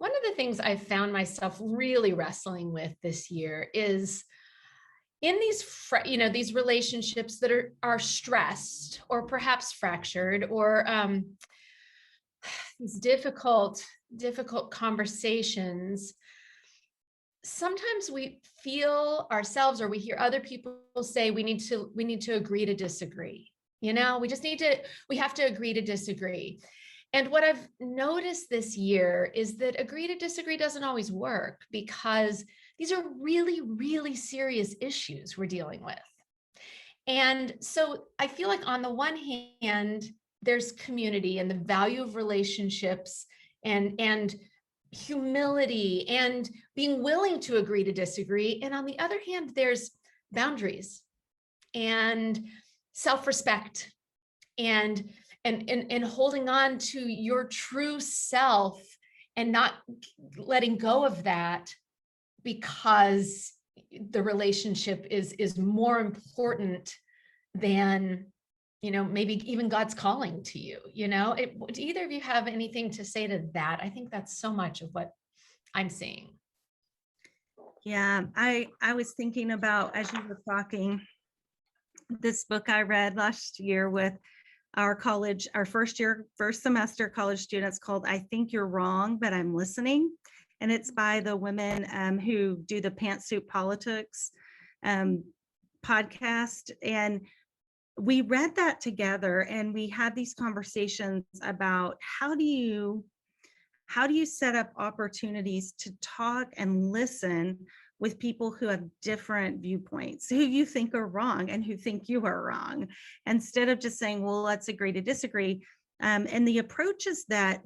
One of the things I found myself really wrestling with this year is in these relationships that are stressed or perhaps fractured, or these difficult conversations. Sometimes we feel ourselves, or we hear other people say, we need to agree to disagree. We have to agree to disagree. And what I've noticed this year is that agree to disagree doesn't always work, because these are really, really serious issues we're dealing with. And so I feel like on the one hand, there's community and the value of relationships, and humility and being willing to agree to disagree. And on the other hand, there's boundaries and self-respect, and and holding on to your true self, and not letting go of that because the relationship is more important than, maybe even God's calling to you. Do either of you have anything to say to that? I think that's so much of what I'm seeing. Yeah, I was thinking about, as you were talking, this book I read last year with our first semester college students, called I Think You're Wrong, But I'm Listening. And it's by the women who do the Pantsuit Politics podcast. And we read that together, and we had these conversations about how do you set up opportunities to talk and listen with people who have different viewpoints, who you think are wrong and who think you are wrong, instead of just saying, well, let's agree to disagree. And the approaches that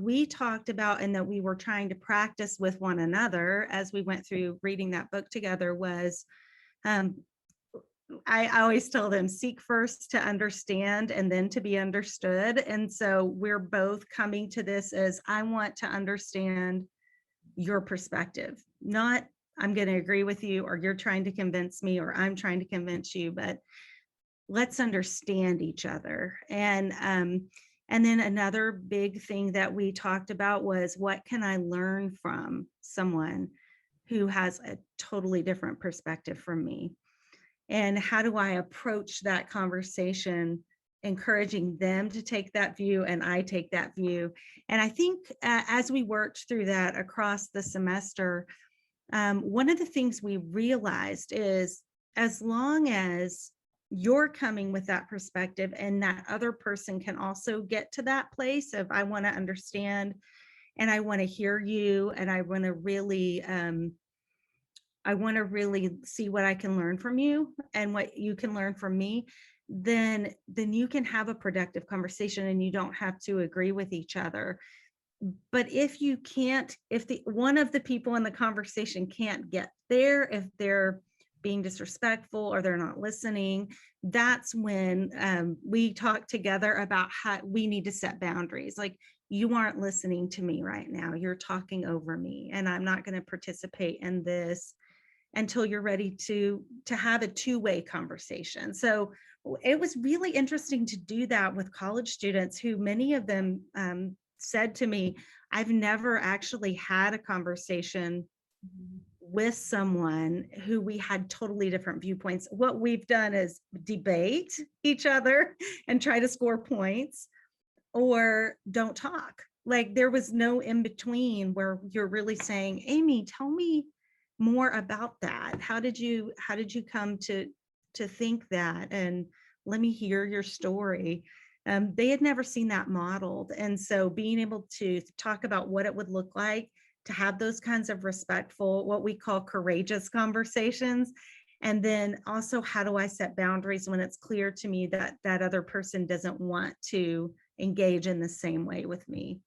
we talked about and that we were trying to practice with one another as we went through reading that book together was, I always tell them, seek first to understand and then to be understood. And so we're both coming to this as, I want to understand your perspective, not I'm going to agree with you, or you're trying to convince me, or I'm trying to convince you, but let's understand each other. And then another big thing that we talked about was, what can I learn from someone who has a totally different perspective from me? And how do I approach that conversation, encouraging them to take that view and I take that view? And I think as we worked through that across the semester, one of the things we realized is, as long as you're coming with that perspective and that other person can also get to that place of, I want to understand and I want to hear you, and I want to really see what I can learn from you and what you can learn from me, then you can have a productive conversation and you don't have to agree with each other. But if you can't, if the one of the people in the conversation can't get there, if they're being disrespectful or they're not listening, that's when we talk together about how we need to set boundaries. Like, you aren't listening to me right now. You're talking over me, and I'm not going to participate in this until you're ready to have a two-way conversation. So it was really interesting to do that with college students, who many of them said to me, I've never actually had a conversation with someone who we had totally different viewpoints. What we've done is debate each other and try to score points, or don't talk. Like, there was no in between where you're really saying, Amy, tell me more about that. How did you come to think that? And let me hear your story. They had never seen that modeled. And so being able to talk about what it would look like to have those kinds of respectful, what we call courageous conversations. And then also, how do I set boundaries when it's clear to me that that other person doesn't want to engage in the same way with me?